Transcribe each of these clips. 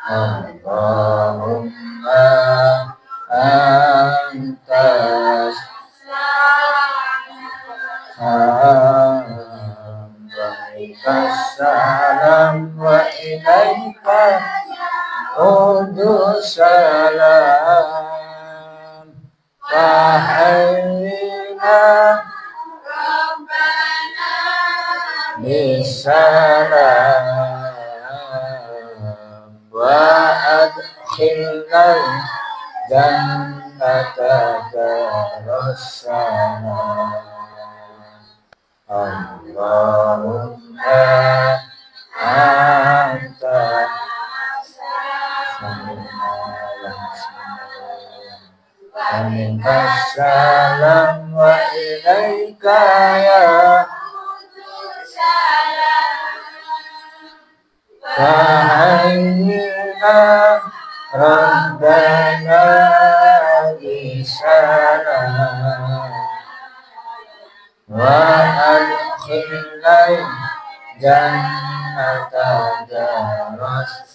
Allahumma antas salam salam wa ilaika udus salam fahayyina bisalam wa adkhilna jannata darussalam. Allahumma anta aminka salam wa ilaika ya fahayyina rabbana bisalam wa adkhilna jannata darussalam.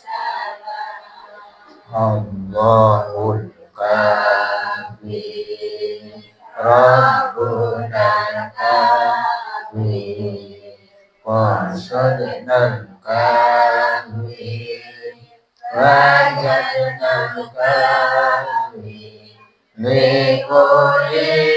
Allahul kafi Rabbuna kafi qasadna kafi wajadna kafi liquli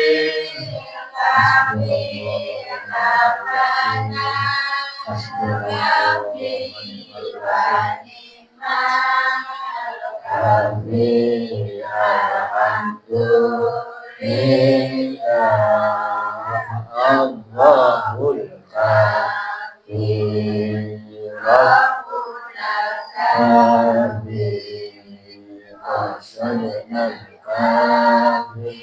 Allahul kafi Rabbuna kafi qasadna kafi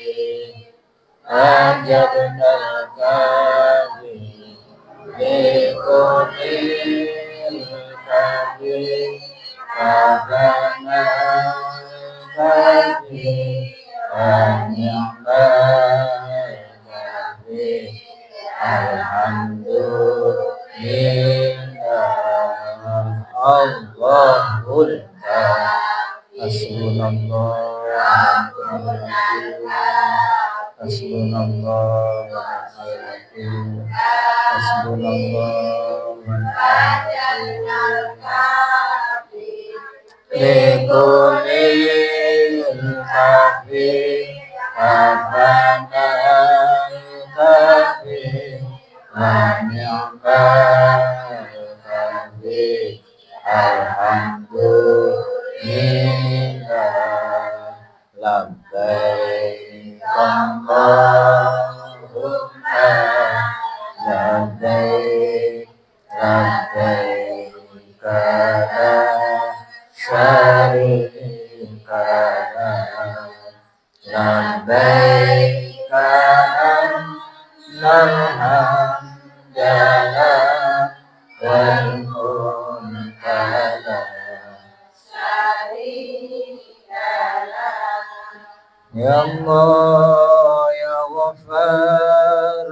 wajadna kafi liqulil kafi Rabbana kafi ni'mal kafi alhamdulillah Allahul kafi hasbunallah hasbunallah liqulil kafi Rabbana kafi wa ni'mal kafi alhamdulillah labbaik Allahumma labbaik labbaik la syarika lak labbaik innal hamda wal mulka lak syarika lak ya Allah ya Ghaffar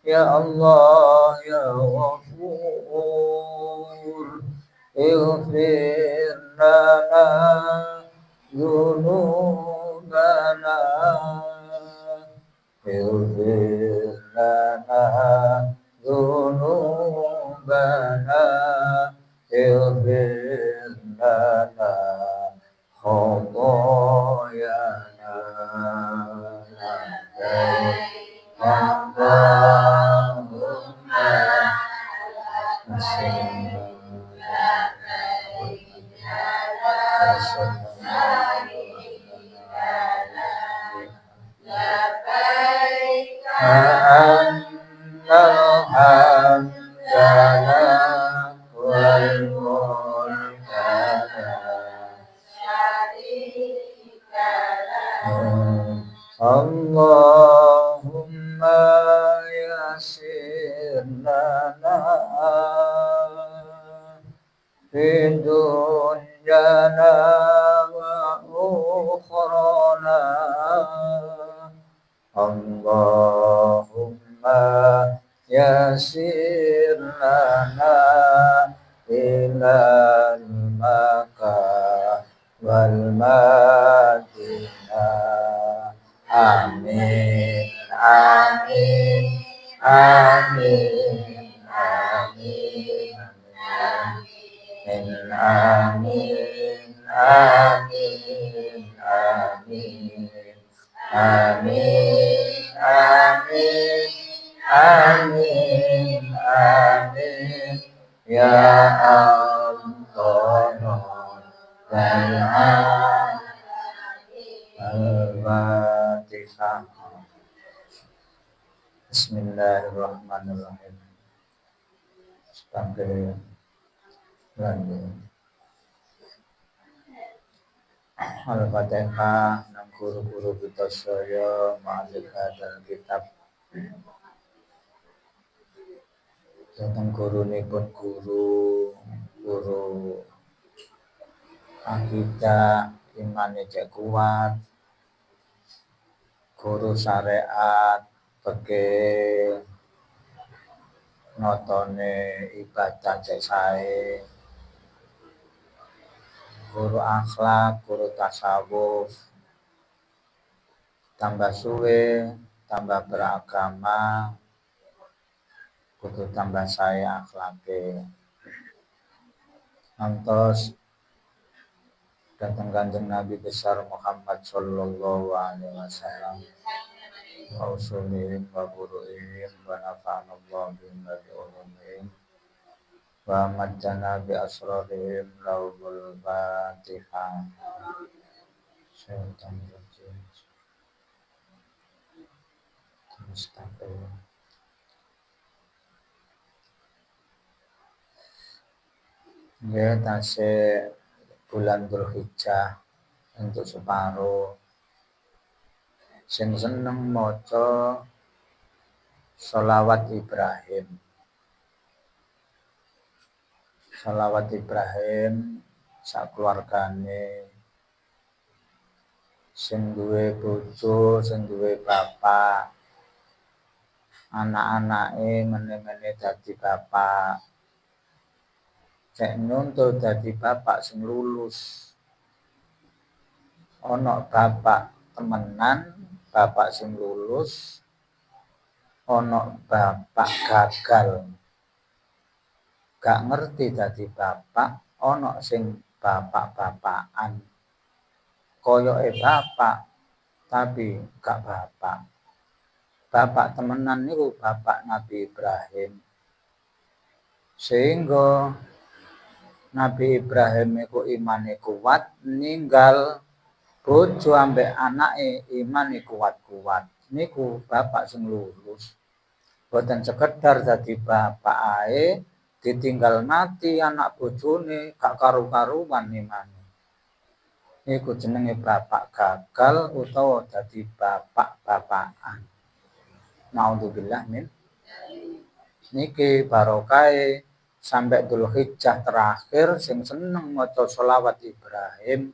ya Allah ya Ghafur ighfir lana dhunubana ighfir lana dhunubana ighfir lana khotoyana Allahumma annal hamdana wal mulka syarika lak Allahumma yassir lana fi dunyana wa ukhrana Allahumma yassir lana ilal makarihi wal Madinah. Amin, amin, amin, amin, amin, amin, amin, amin, amin, amin, amin, amin, ya Allah, Al-Fatihah. Bismillahirrahmanirrahim. Sampai lanjut. Al-Fatihah nang guru-guru kita saya ma'alif dan kitab tentang guru ini pun guru akidah iman cek kuat, guru syariat pakai notone ibadah cek sae, guru akhlak, guru tasawuf, tambah suwe, tambah beragama, kudu tambah saya akhlake. Antos datang Kanjeng Nabi besar Muhammad sallallahu alaihi wasallam. Wa usulihim wa buru'ihim wa nafa'anallahu bima bi'ulumihim wa majjana bi asrarihim laumul Fatihah. Syaitan rajim. Mustaqim. Ya, tasih bulan Dzulhijjah untuk separuh. Sing seneng maca sholawat Ibrahim. Sholawat Ibrahim sak keluargane, sing duwe bojo, sing duwe bapak, anak-anake meneh-meneh dadi bapak. Cek nuntut dadi bapak sing lulus. Ana bapak temenan, bapak sing lulus, ana bapak gagal. Gak ngerti dadi bapak, ana sing bapak-bapakan. Koyoke bapak tapi gak bapak. Bapak temenan niku bapak Nabi Ibrahim. Sehingga Nabi Ibrahim iku imane kuat, ninggal bojo ambek anake imane kuat-kuat. Niku bapak sing lulus. Boten sekedar dadi bapak ae ditinggal mati anak bojone gak karu-karuan imane. Iku jenenge bapak gagal utawa dadi bapak-bapakan. Naudzubillah min. Niki barokahe sampai Dzulhijjah terakhir sing seneng maca sholawat Ibrahim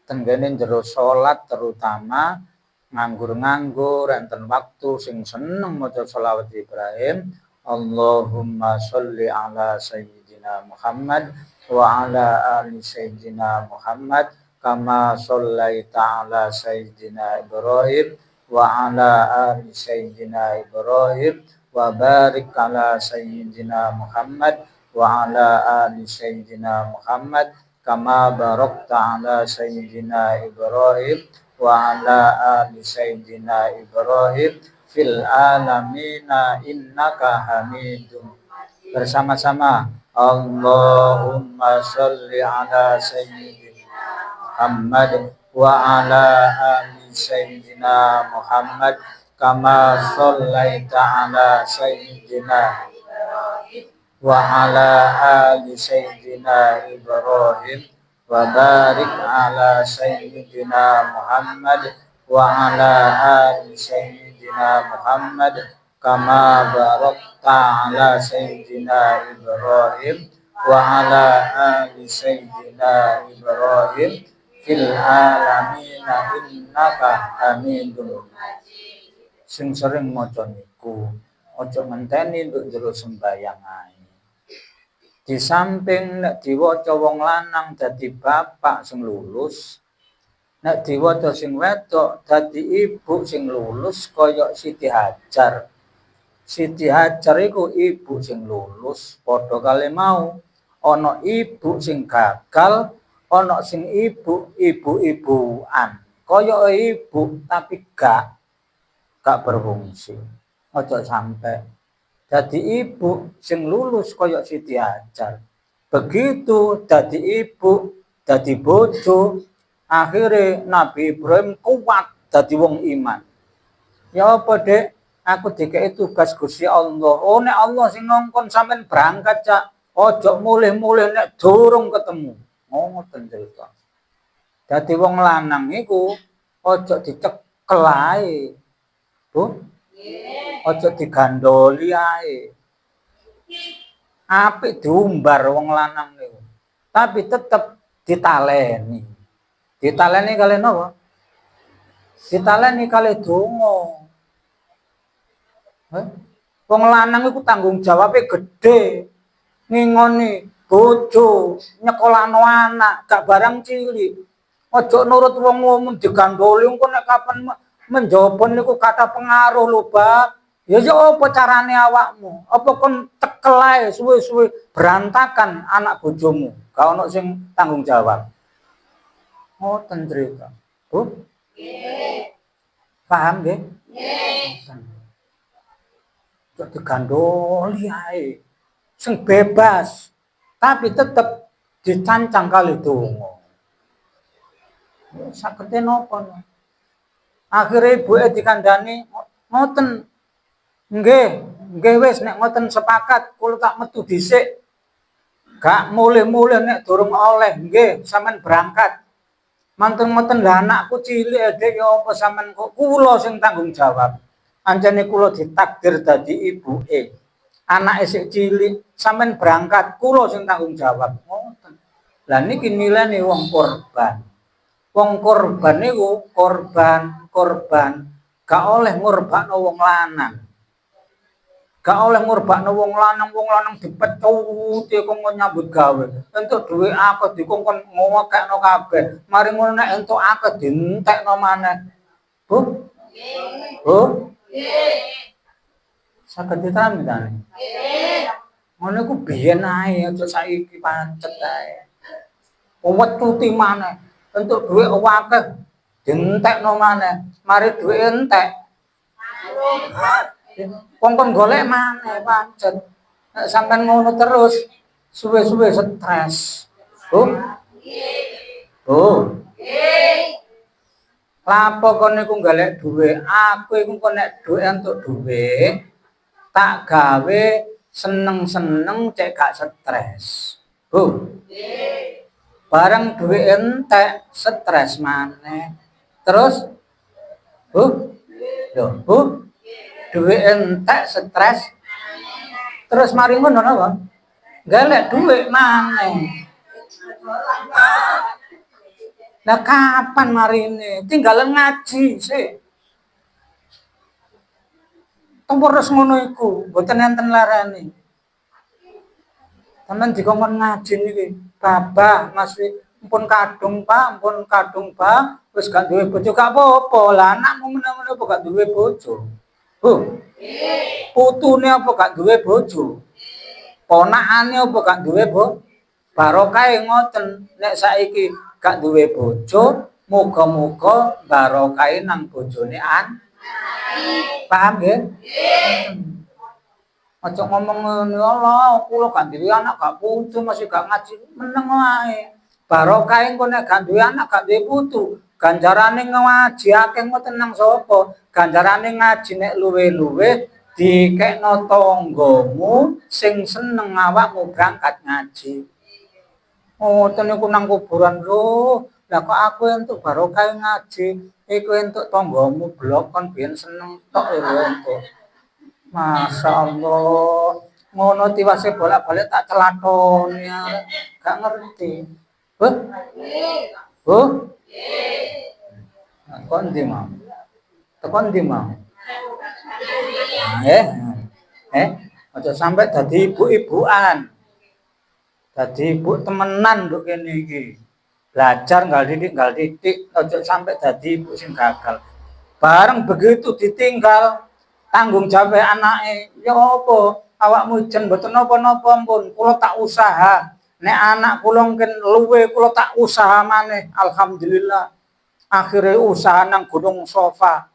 tenggene jero salat terutama nganggur-nganggur enten waktu sing seneng maca sholawat Ibrahim. Allahumma sholli ala sayyidina Muhammad wa ala ali sayyidina Muhammad kama shollaita ala sayyidina Ibrahim wa ala ali sayyidina Ibrahim wa barik ala sayyidina Muhammad wa ala ali sayyidina Muhammad kama barakta ala sayyidina Ibrahim wa ala ali sayyidina Ibrahim fil alamina innaka hamidum. Bersama-sama Allahumma sholli ala sayyidina Muhammad wa ala ali sayyidina Muhammad kama shollaita ala sayyidina wa ala ali sayyidina Ibrahim wa barik ala sayyidina Muhammad wa ala ali sayyidina Muhammad kama barakta ala sayyidina Ibrahim wa ala ali sayyidina Ibrahim fil alamina innaka hamidum. Sing sering maca niku aja ngenteni nduk jero sembayang ae. Di samping nek diwaca wong lanang dadi bapak sing lulus, nek diwaca sing wedok dadi ibu sing lulus kaya Siti Hajar. Siti Hajar iku ibu sing lulus, padha kali mau ana ibu sing gagal, ana sing ibu-ibuan. Kaya ibu tapi gak berfungsi. Aja sampai dadi ibu sing lulus kaya Siti Hajar. Begitu dadi ibu, dadi bojo, akhirnya Nabi Ibrahim kuat dadi wong iman. Ya apa, Dek? Aku dikei tugas Gusti Allah. Oh, nek Allah sing ngongkon sampean berangkat, Cak. Ojo mulih-mulih nek durung ketemu. Ngoten cerita. Dadi wong lanang iku ojo dicekel ae. Bu? Ojo digandoli ae. Apik diumbar wong lanang niku. Tapi tetep ditaleni. Ditaleni kali napa? Ditaleni kali donga. Wong lanang iku tanggung jawabnya gede. Ngingoni bojo, nyekolahno anak, gak barang cilik. Ojo nurut wong ngomong digandoli engko nek kapan menjawab niku kata pengaruh lho, Bab. Ya apa carane awakmu? Apa kon cekel ae suwe-suwe berantakan anak bojomu? Gak ono sing tanggung jawab. Ngoten cerita. Bu? Nggih. Paham nggih? Nggih. Kok digandoli ae. Sing bebas. Tapi tetep dicancang kali donga. Sakete napa? Akhire ibuke dikandani, ngoten. Nggih wis nek ngoten sepakat kula tak metu dhisik. Gak mulih-mulih nek durung oleh, nggih sampean berangkat. Mantun ngoten lah anakku cilik Dik ya apa sampean kok kula sing tanggung jawab. Anjane kula ditakdir dadi ibuke. Anake sik cilik, sampean berangkat kula sing tanggung jawab. Ngoten. Lah niki nilene wong korban. Wong korban niku korban gak oleh ngorbakno wong lanang. Gak oleh ngorbakno wong lanang dipecuti kok nyambut gawe. Entuk dhuwit akeh dikongkon ngokekno kabeh. Mari ngono nek entuk akeh dientekno maneh. Bu? Nggih. Bu? Nggih. Saged ditami ta? Nggih. Ngono iku biyen ae aja saiki pancet ae. Wetuti maneh. Entuk dhuwit akeh dientekno maneh. Mari dhuwit entek. Kongkon golek maneh pancet. Nek sampean ngono terus suwe-suwe stres. Bu? Nggih. Bu? Nggih. Lapo kon niku golek dhuwit? Aku iku kok nek dhuwit entuk dhuwit tak gawe seneng-seneng cek gak stres. Bu? Nggih. Bareng dhuwit entek stres maneh. Terus? Bu? Lho, Bu? Duit entek stres. Terus mari ngono napa? Golek duit maneh. Lah kapan marine? Tinggalan ngaji sik. Terus ngono iku, mboten enten larane. Sampeyan dikongkon ngaji niki, babah masih mpun kadung Pak, wis gak duwe bojo gak apa-apa. Lah anakmu menawa apa gak duwe bojo? Bu? Nggih. Putune apa gak duwe bojo? Ponakane apa gak duwe bojo? Barokahe ngoten, nek saiki gak duwe bojo, muga-muga barokahe nang bojone paham nggih? Nggih. Aja ngomong ngene Allah, kula gak duwe anak, gak putu, masih gak ngaji, meneng wae. Barokahe engko nek gak duwe anak, gak duwe putu, ganjarane ngaji akeh ngoten nang sapa? Ganjarane ngaji nek luwe-luwe dikekno tanggamu sing seneng awakmu berangkat ngaji. Ngoten niku nang kuburan lho. Lah kok aku entuk barokah ngaji, iku entuk tanggamu blok kon biyen seneng tok lho entuk. Masyaallah. Ngono tiwase bolak-balik tak celatoni gak ngerti. Bu? Nggih. Bu? Nggih. Kok ndi mau? Tekan ndi mau? Aja sampai dadi ibu-ibuan. Dadi ibu temenan nduk kene iki. Belajar nggal didik aja sampai dadi ibu sing gagal. Bareng begitu ditinggal tanggung jawab anake, ya apa? Awakmu jen mboten napa-napa pun, kula tak usaha. Nek anak kula mungkin luwe kula tak usaha maneh. Alhamdulillah. Akhire usaha nang Gunung Sofa.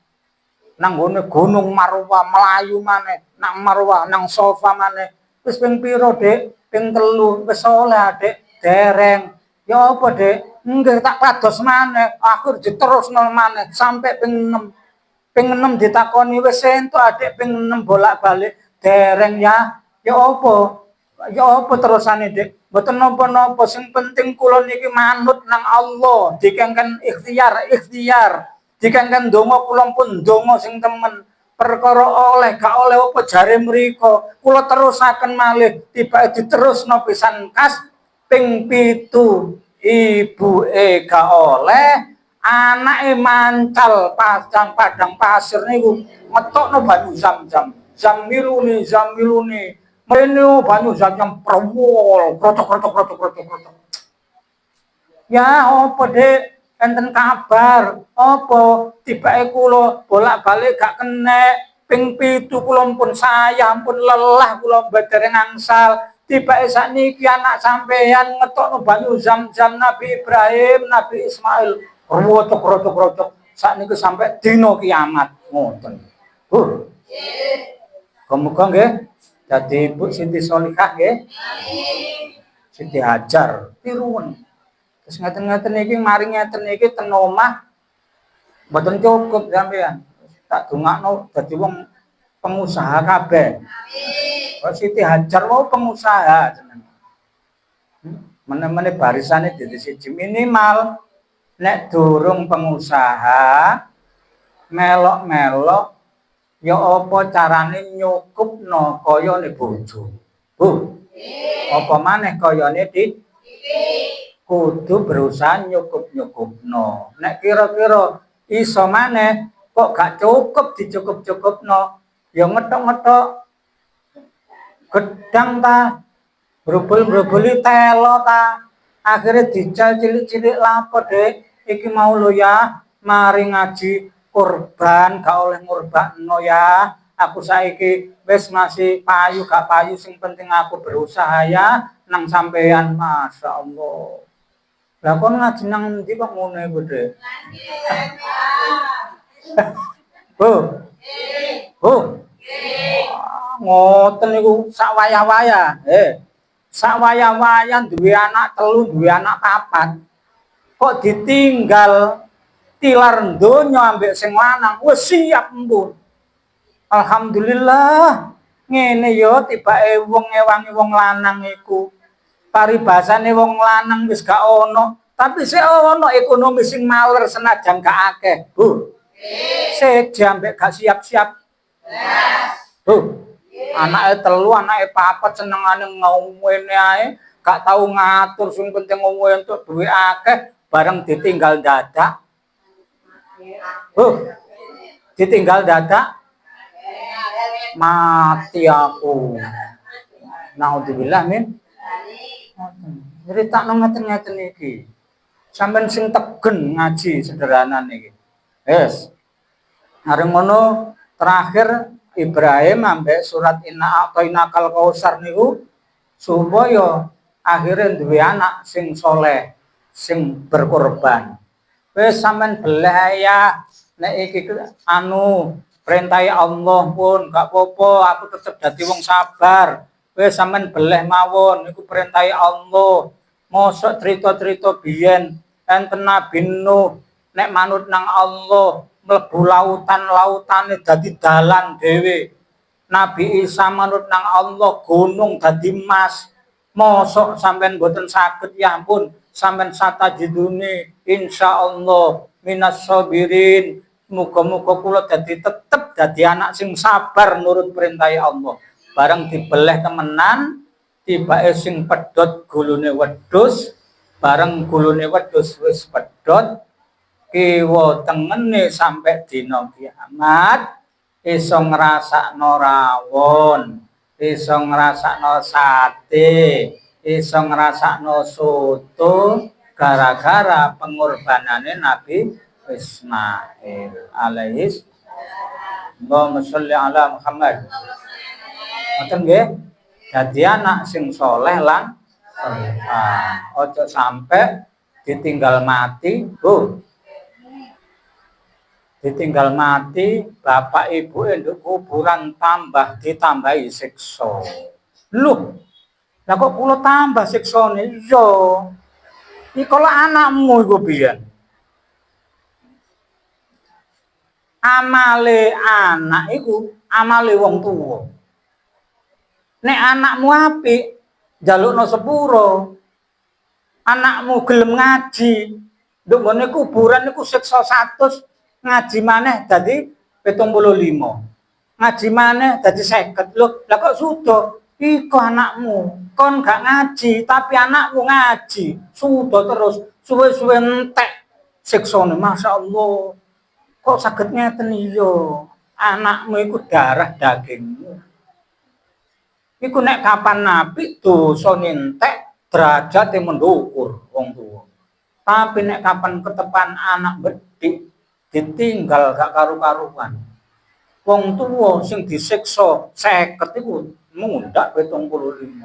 Nang Gunung Marwah melayu maneh, nang Marwah nang Sofa maneh. Wis ping pira, Dik? Ping 3. Wis oleh, Dik. Dereng. Ya apa, Dik? Nggih tak pados maneh. Akhir diterusno maneh sampai ping 6. Ping 6 ditakoni wis entuk, Adik, ping 6 bolak-balik. Dereng ya. Ya apa? Ya apa terusane, Dik? Mboten napa-napa, sing penting kula niki manut nang Allah, dikengken ikhtiar. Dikengken donga kula pun donga sing temen. Perkara oleh gak oleh apa jare mriko, kula terusaken malih, tibake diterusno pisan kas ping 7 ibuke gak oleh, anake mancal padang pasir niku metokno banyu zam-zam. Zamiluni mrene banyu zam-zam prewol krotok. Ya apa, Dik? Enten kabar apa tibake kula bolak-balik gak kenek ping 7 kula pun saya pun lelah kula badare ngangsal tibake sakniki anak sampeyan ngetokno banyu zam-zam Nabi Ibrahim Nabi Ismail rotok sakniki sampai dina kiamat ngoten. Muga nggih dadi Ibu Siti Solikah nggih. Siti Hajar tiruwen. Terus ngeten-ngeten iki mari ngeten iki ten omah mboten cukup sampean. Tak dongakno dadi wong pengusaha kabeh. Amin. Siti Hajar wae pengusaha jeneng. Mene-mene barisane dadi siji minimal nek durung pengusaha melok-melok ya apa carane nyukupno kayane bojo. Bu. Apa maneh kayane kudu berusaha nyukup-nyukupno. Nek kira-kira iso maneh kok gak cukup dicukup-cukupno, ya ngethok-ngethok gedang ta, brobol-broboli telo ta. Akhire dijal cilik-cilik lapo, Dik. Iki mau lho ya, mari ngaji kurban gak oleh ngurbakno ya. Aku saiki wis masih payu gak payu sing penting aku berusaha ya nang sampean, Masya Allah. Lah kon ngaji nang ndi kok ngono iku, Dik? Bu. Bu. Ngoten niku sak wayah-wayah. Sak wayah-wayah duwe anak 3, duwe anak 4. Kok ditinggal tilar donya ambek sing lanang wis siap empun. Alhamdulillah. Ngene yo tibake wong ngewangi wong lanang iku. Paribasane wong lanang wis gak ono, tapi sik ono ekonomi sing maler senajan gak akeh, Bu. Sik ambek gak siap-siap. Bu. Anake 3, anake 4 senengane ngomene ae, gak tau ngatur sing penting ngomong entuk duwe akeh bareng ditinggal dadak. Bu. Ditinggal dadak. Mati aku. Naudzubillah min. Nyeritakno ngeten-ngeten iki. Sampeyan sing tegen ngaji sederhana niki. Wes. Areng ngono terakhir Ibrahim ambek surat Inna A'tainakal Kautsar niku supaya akhirnya duwe anak sing soleh, sing berkorban. Wes sampean beleh ya nek iki perintahe Allah pun gak apa-apa, aku tetep dadi wong sabar. Wis sampean beleh mawon niku perintahe Allah. Mosok crita-crita biyen enten Nabi Nuh nek manut nang Allah mlebu lautane dadi dalan dhewe. Nabi Isa manut nang Allah gunung dadi emas. Mosok sampean boten saged ya ampun sampean satajidune insyaallah minas sabirin. Muga-muga kula tetep dadi anak sing sabar nurut perintah Allah. Bareng dibeleh temenan, tibake sing pedhot gulune wedhus, bareng gulune wedhus wis pedhot, kiwa tengene sampai dina kiamat, iso ngrasakno rawon, iso ngrasakno sate, iso ngrasakno soto gara-gara pengorbanane Nabi Ismail alaihis. Allahumma sholli ala Muhammad. Ngoten nggih. Dadi anak sing soleh lan ojo sampai ditinggal mati, Bu. Ditinggal mati, bapak ibu nduk kuburan tambah ditambahi siksa. Loh, lah kok kula tambah siksane? Iya. Iki kalau anakmu iku biyen. Amale anak iku amale wong tuwa. Nek anakmu apik, njalukno sepuro. Anakmu gelem ngaji, nduk ngene kuburan niku siksa 100, ngaji maneh dadi 75. Ngaji maneh dadi 50. Loh, lah kok sudo? Iku anakmu. Kon gak ngaji, tapi anakmu ngaji. Sudo terus suwe-suwe entek siksane. Masyaallah. Kok saged ngeten iya? Anakmu iku darah dagingmu. Iku nek kapan nabi dosane entek, derajate mendukur wong tuwa. Tapi nek kapan ketepan anak bedik ditinggal gak karu-karuan. Wong tuwa sing disiksa 50 iku mundak 75.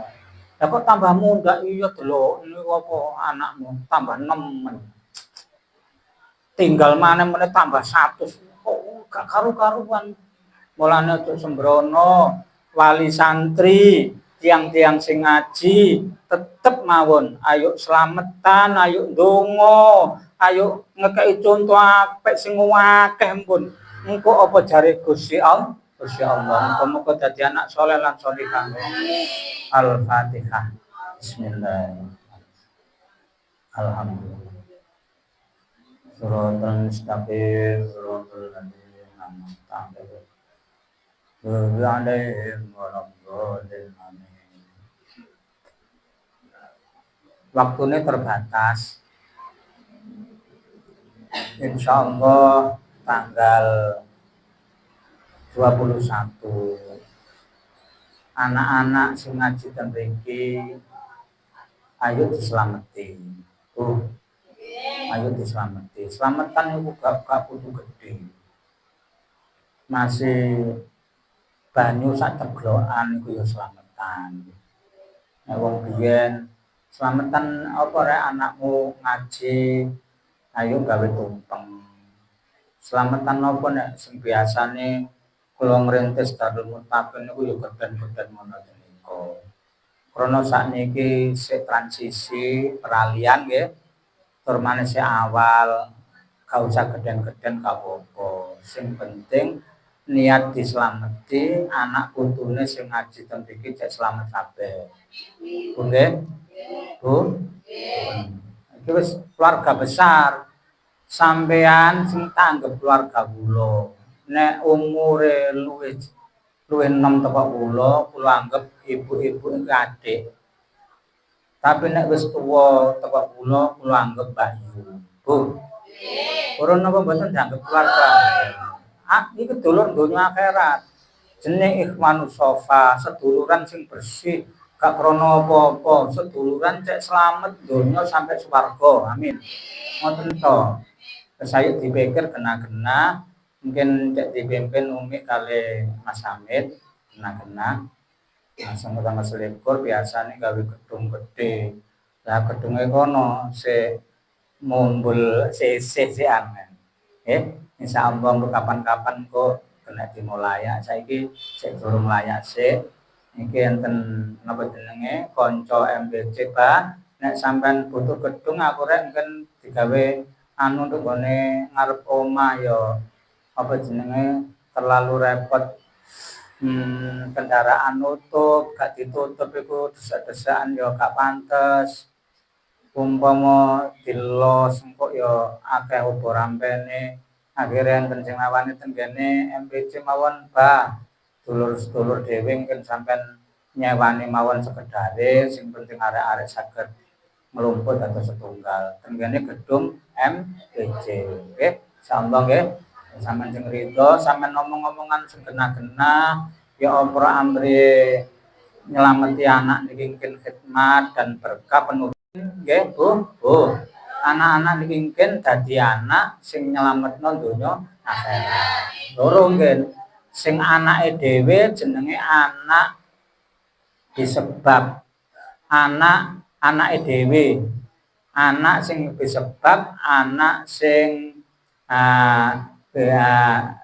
Lah kok tambah mundak iya delok niku apa anakmu tambah nemen. Tinggal meneh tambah 100. Kok gak karu-karuan. Mulane aja sembrono, wali santri, tiang-tiang sing ngaji tetep mawon ayo slametan, ayo ndonga, ayo ngekeki contoh apik sing akeh pun. Engko apa jare Gusti Allah? Gusti Allah muga-muga dadi anak saleh lan salihah. Al-Fatihah. Bismillahirrahmanirrahim. Alhamdulillah. Shiratal mustaqim, shiratal ladzina an'amta 'alaihim ghairil amin. Waktunya terbatas. Insyaallah tanggal 21 anak-anak sing ngaji ten mriki ayo dislameti. Ayo dislameti. Slametan iku gak kudu gede. Masih banyu sak teglokan iku ya slametan. Nek wong biyen slametan apa rek anakmu ngaji, ayo gawe tumpeng. Slametan apa nek sing biasane kula ngrintis Darul Muttaqin niku ya geden-geden ngono niku. Krana sakniki sik transisi peralihan nggih. Tur maneh sik awal gak usah geden-geden gak apa-apa. Sing penting niat dislameti anak putune sing ngaji ten mriki cek slamet kabeh. Bu nggih? Bu? Iki wis keluarga besar. Sampean sing tanggep keluarga kula. Nek umure luwih enom teko kula anggap ibu-ibu iki adik. Tapi nek wis tuwa teko kula anggap bayu. Bu. Purun napa mboten dianggap keluarga? Iki dulur donya akhirat. Jenenge ikhwanus sofa, seduluran sing bersih, gak krana apa-apa, seduluran cek slamet donya sampai swarga. Amin. Ngoten to. Saya dipikir kena-kena mungkin cek dipimpin Umi kali Mas Hamid kena-kena langsung tanggal 21 biasane gawe gedung gede. Lah gedunge kono sik mumbul sik-sikan. Insyaallah kapan-kapan kok kena dimulaya. Saiki sik durung layak sik. Iki enten napa jenenge kanca MBC Pak. Nek sampean butuh gedung aku rek mungkin digawe anu nduk gone ngarep omah ya apa jenenge terlalu repot. Kendaraan nutup, gak ditutup iku desak-desakan ya gak pantes. Umpama dilos engko ya akeh obor rampene. Akhire enten sing nawani ten kene MPC mawon, Bah. Dulur-dulur dhewe mungkin sampean nyewani mawon sekedare, sing penting arek-arek saged nglumput atau setunggal. Ten kene gedung MPC. Nggih, insyaallah nggih. Sampeyan sing rido, sampeyan ngomong-ngomongan sing kena-kena ya opra amri nyelameti anak niki mungkin khidmat dan berkah penuh nggih Bu. Bu. Anak-anak niki mungkin dadi anak sing nyelametno donya akhirat. Loro nggih sing anake dhewe jenenge anak disebab anake dhewe. Anak sing disebab anak sing uh,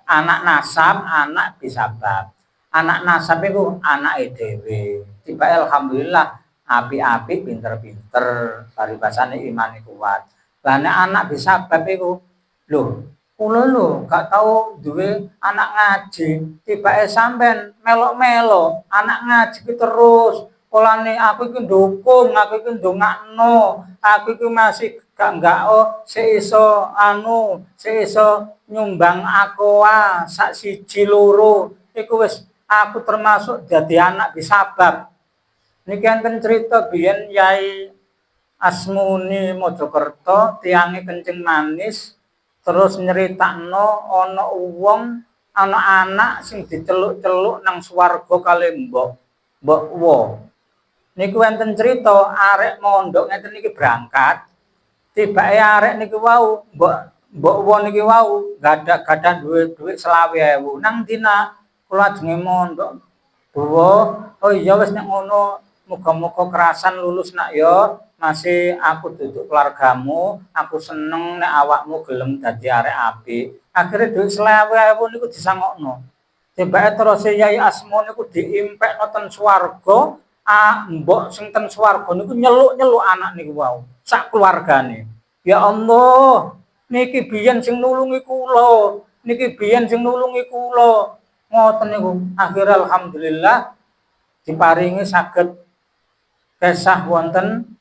anak nasab, anak disabab. Anak nasab itu anake dhewe. Tiba alhamdulillah api-api pinter-pinter paribasane imane kuat. Lah nek anak disabab iku lho, kula lho gak tau duwe anak ngaji, tibake sampean melok-melok anak ngaji ki terus polane aku iki ndukung, aku iki ndongakno, aku iki masih gak seiso seiso nyumbang aqua sak siji loro iku wis aku termasuk dadi anak disabab. Niki enten cerita biyen Yai Asmuni Mojokerto tiange kencing manis terus nyeritakno ana wong ana anak sing diceluk-celuk nang swarga kali mbok wo. Niku enten cerita arek mondok ngeten niki berangkat tibake arek niki wau mbok wo niki wau gadah duit 20.000 nang dina kula ajenge mondok. Buwo, oh iya wis nek ngono muga-muga kerasan lulus nak ya. Masih aku duduk keluargamu, aku seneng nek awakmu gelem dadi arek apik. Akhire duit 20.000 niku disangokno. Tibake terus Yai Asmo niku diimpekno ten swarga, mbok sing ten swarga niku nyeluk-nyeluk anak niku wau, sak keluargane. Ya Allah, niki biyen sing nulungi kula, niki biyen sing nulungi kula. Ngoten niku. Akhire alhamdulillah diparingi saged kesah wonten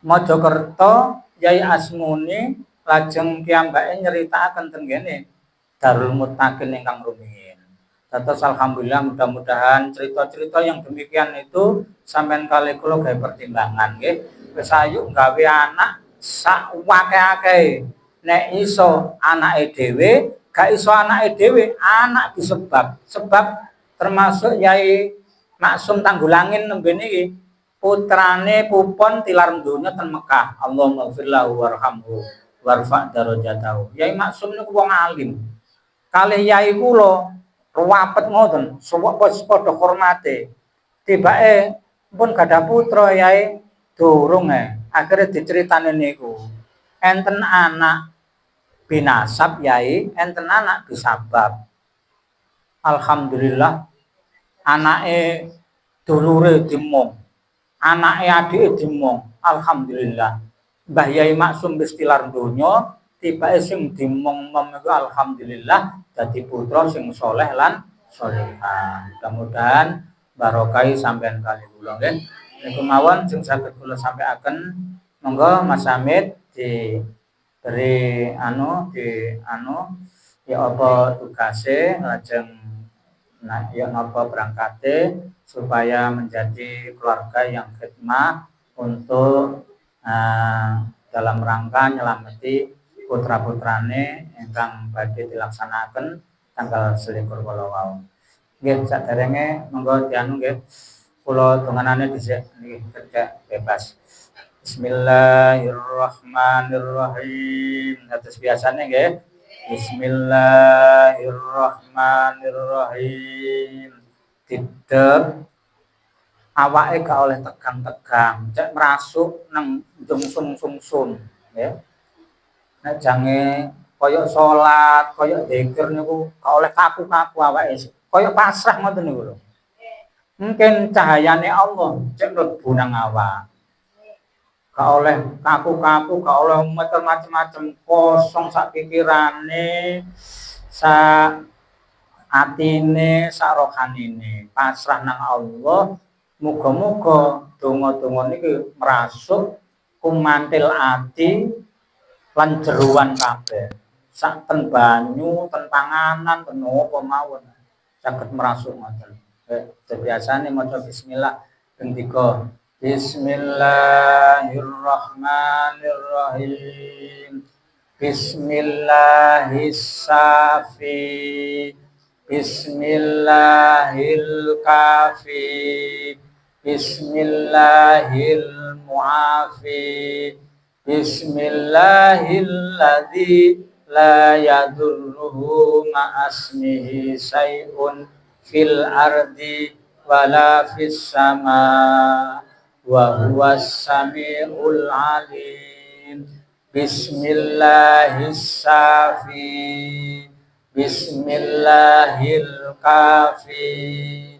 Mojokerto Yai Asmuni lajeng piyambake nyeritakaken ten kene Darul Muttaqin ingkang rumiyin. Terus alhamdulillah mudah-mudahan cerita-cerita yang demikian itu sampean kali kula gawe pertimbangan nggih. Wis ayu gawe anak sak wake-ake. Nek iso anake dhewe, gak iso anake dhewe, anak disebab. Sebab termasuk Yai Maksum Tanggulangin nembe niki putrane pupon tilar donya ten Mekah. Allahumma firlahu warhamhu warfa' darajatahu. Yai Maksum niku wong alim. Kalih yai kula ruwapet ngoten, padha hormate. Tibake pun gadah putra yai durung akhire diceritani niku. Enten anak binasab yai, enten anak disabab. Alhamdulillah anake dulure dimong, anake adike dimong. Alhamdulillah. Mbah Yai Maksum wis tilar donya, tibake sing dimong-mom iku alhamdulillah dadi putra sing saleh lan salehah. Mudah-mudahan barokai sampean kali kula nggih. Niku mawon sing saged kula sampaiaken. Monggo Mas Hamid diberi ya apa tugase lajeng ya napa berangkate supaya menjadi keluarga yang khidmah untuk dalam rangka nyelameti putra-putrane ingkang badhe dilaksanaken tanggal 21 wau. Nggih saderenge monggo dianu nggih kula donganane dhisik nggih kerja bebas. Bismillahirrahmanirrahim. Atas biasane nggih. Bismillahirrahmanirrahim. Tidak awake gak oleh tegang-tegang, cek merasuk nang sungsum ya. Nek jange koyok salat, koyok zikir niku gak oleh kaku-kaku awake. Koyok pasrah ngoten niku lho. Mungkin cahayane Allah cek mlebu nang awak. Gak oleh kaku-kaku, gak oleh macam-macam kosong sak pikirane, sak atine, sak rohanine. Pasrah nang Allah. Muga-muga donga-donga niki merasuk kumantil ati lan jeruan kabeh. Sak ten banyu, ten panganan, ten apa mawon saged merasuk ngoten. Biasane maca bismillah ping 3. Bismillahirrahmanirrahim. Bismillahis-safi Bismillahil kafi, Bismillahil muafi, Bismillahilladzi la yadurruhu ma'asmihi say'un fil ardi wala fis sama wa huwas samiul alim. Bismillahis safi, Bismillahil kafi,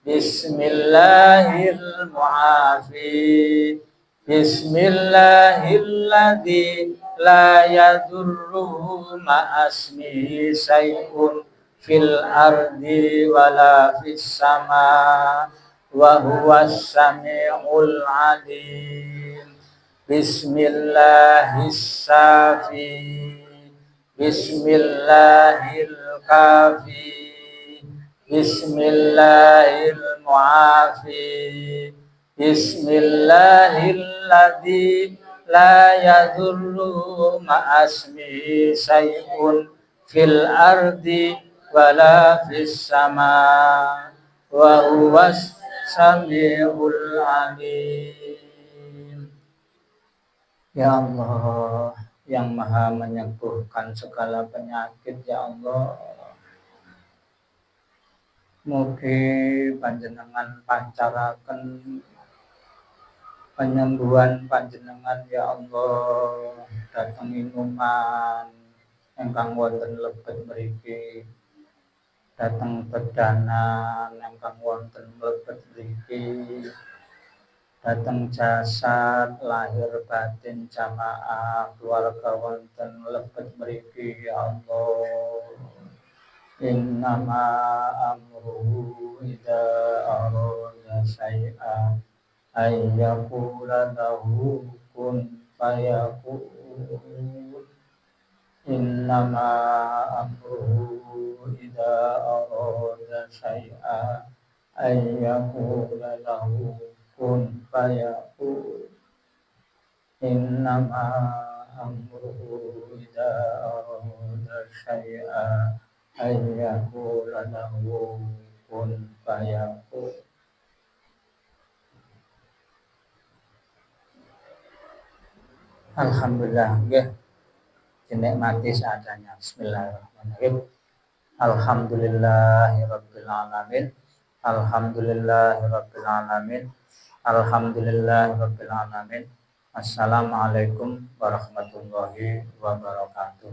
Bismillahil muafi, Bismillahilladzi la yadurruhu ma'asmihi say'un fil ardi wala fis sama wa huwas samiul alim. Bismillahis safi, Bismillahil kafi, Bismillahil muafi, Bismillahilladzi la yadurru ma'asmihi say'un fil ardi wala fis sama wa huwas samiul alim. Ya Allah, yang maha menyembuhkan segala penyakit, ya Allah, mugi panjenengan pancaraken penyembuhan panjenengan, ya Allah, dhateng inuman ingkang wonten lebet mriki, dhateng bedanan ingkang wonten lebet mriki, datang jasad lahir batin jamaah keluarga wonten lebet mriki, ya Allah. Innama amruhu idza arada syai'an ayyaqula lahu kun fayakun. Innama amruhu idza arada syai'an ayyaqula lahu kun fayakun. Innama amruhu idza arada syai'an ayyaqula lahu kun fayakun. Alhamdulillah, nggih. Dinikmati seadanya. Bismillahirrahmanirrahim. Alhamdulillahirabbil alamin. Alhamdulillahirabbil alamin. Alhamdulillahirabbil alamin. Assalamualaikum warahmatullahi wabarakatuh.